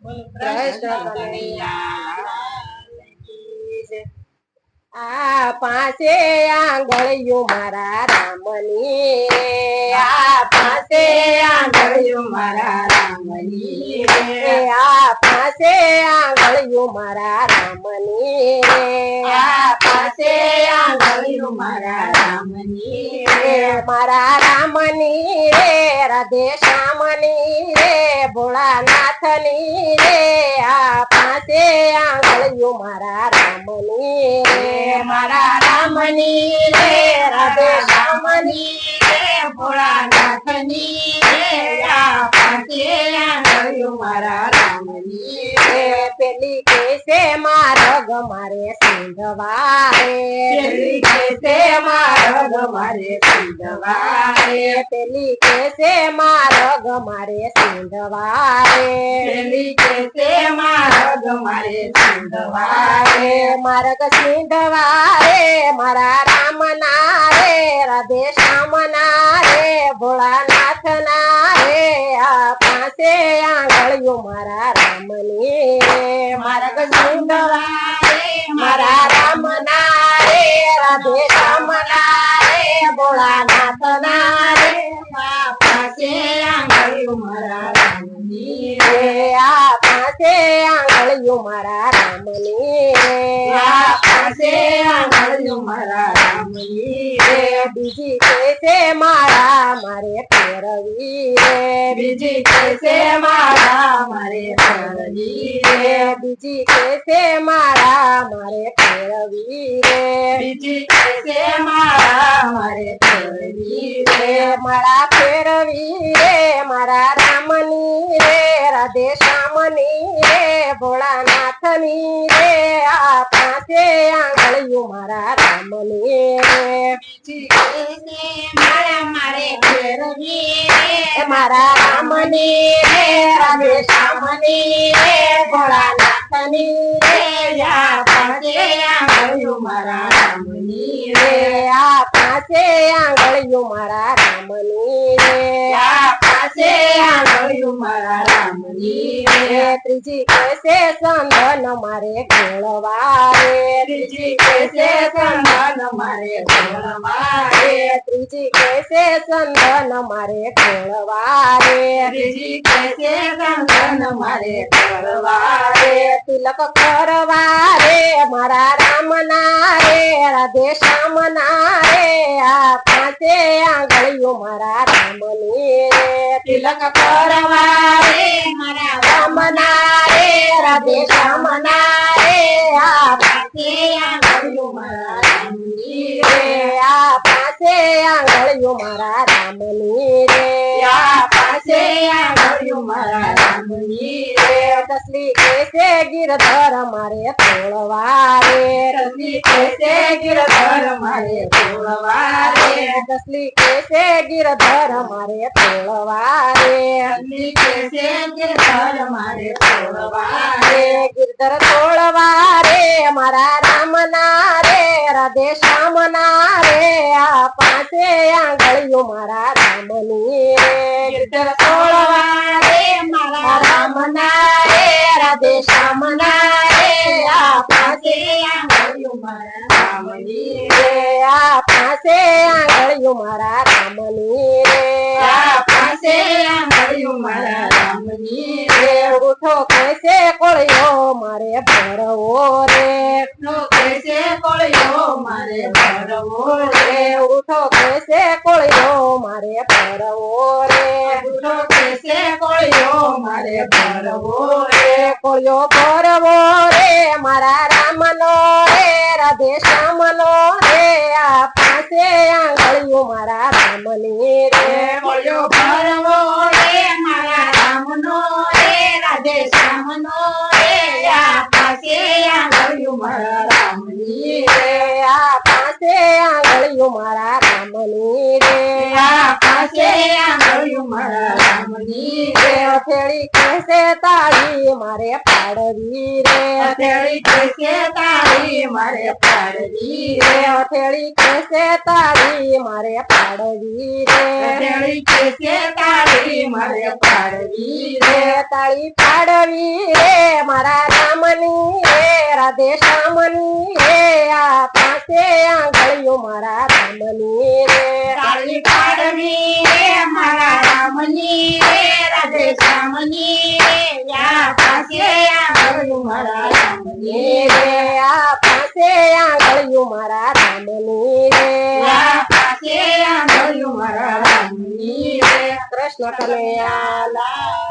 કૃષ્ણ કનૈયા આ પાસે આંગળીઓ મારા રામની આ પાસે આંગળીઓ મારા રામની આ પાસે આંગળીઓ મારા રામની આ પાસે આંગળીઓ મારા રામની મારા રામની રે રાધે શ્યામની રે ભોળાનાથની રે આ પાસે આંગળીઓ મારા રામની મારા રામની રે રાધે શ્યામની રે ભોળાનાથની રે આ પાસે આંગળીઓ મારા રામની રે પેલી કેસે માર્ગ મારે સિંધવા રે પેલી કેસે માર્ગ મારે સિંધવા રે પેલી કેસે માર્ગ મારે સિંધવા રે પેલી કેસે માર્ગ મારે સિંધવા રે માર્ગ સિંધવા રે મારા રામના રે રાધે શ્યામના રે ભોળાનાથના રે આ પાસે આંગળીઓ મારા રામની રે માર્ગ સિંધવા રે મારા રામના રે રાધે શ્યામના રે ભોળાનાથના રે આ પાસે આંગળીઓ મારા રામની રે આ પાસે આંગળીઓ મારા રામની રે આ પાસે આંગળીઓ મારા રામની રે બીજી કેસે મારા મારે ફેરવી રે બીજી કેસે મારા મારે ફેરવી રે બીજી કેસે મારા મારે ફેરવી રે બીજી કેસે મારા મારે ફેરવી રે મારા ફેરવી રે મારા રામની રે રાધે શ્યામની રે ભોળાનાથની રે આ પાસે આંગળીઓ મારા રામની રે બીજી કેસે મારા મારે ફેરવી રે મારા રામની રે રાધે શ્યામની રે ભોળાનાથની રે આ પાસે આંગળીઓ મારા રામની રે આ પાસે આંગળીઓ મારા રામની રે આ પાસે આંગળીઓ મારા રામની રે ત્રીજી કેસે સંધન મારે ખોળવા રે ત્રીજી કેસે સંધન મારે ખોળવા રે ત્રીજી કેસે સંધન મારે ખોળવા રે ત્રીજી કેસે સંધન મારે ખોળવા રે તિલક કરવા રે મારા રામના રે રાધે શ્યામના રે આ પાસે આંગળીઓ મારા રામની રે તિલક કરવા રે મારા રામના રે રાધે શ્યામના રે આ પાસે આંગળીઓ મારા રામની રે આ પાસે આંગળીઓ મારા રામની રે આ પાસે આંગળીઓ મારા રામની રે તસલી કેસે ગિરધર મારે તોડવા રે તસલી કેસે ગિરધર મારે તોડવા રે તસલી કેસે ગિરધર મારે તોડવા રે તસલી કેસે ગિરધર મારે તોડવા રે ગિરધર તોડવા રે મારા રામના રે રાધે શ્યામના રે આ પાસે આંગળીઓ મારા રામની રે ગિરધર તોડવા રે મારા રામના રે રાધે શ્યામના રે આ પાસે આંગળીઓ મારા રામની રે આ પાસે આંગળીઓ મારા રામની રે આ પાસે આંગળીઓ મારા રામની રે ઉઠો કેસે કોળિયો મારે ભરવો રે ઉઠો કેસે કોળિયો મારે ભરવો રે ઉઠો કેસે કોળિયો મારે ભરવો રે ઉઠો કેસે કોળિયો મારે ભરવો રે કોળિયો ભરવો રે મારા રામનો રે રાધે શ્યામનો રે આ પાસે આંગળીઓ મારા રામની રે કોળિયો ભરવો રે મારા રામનો રે રાધે શ્યામનો રે આ પાસે આંગળીઓ મારા રામની રે આ પાસે પાસે આંગળીઓ મારા રામની રે પાસે આંગળીયું મારા રામની રે હથેળી કહેશે તાળી મારે પાડવી રે હથેળી કહેશે તાળી મારે પાડવી રે હથેળી કહેશે તાળી મારે પાડવી રે હથેળી કહેશે તાળી મારે પાડવી રે તાળી પાડવી રે મારા રામની રે રાધે શ્યામની રે આ પાસે આંગળીઓ મારા રામની રે તાળી પાડવી રે મારા રામની રે રાધે શ્યામની રે યા પાસે આંગળીયું મારા રામની રે આ પાસે આંગળીઓ મારા રામની રે યા પાસે આંગળીયું મારા રામની રે કૃષ્ણ કનૈયા લાલ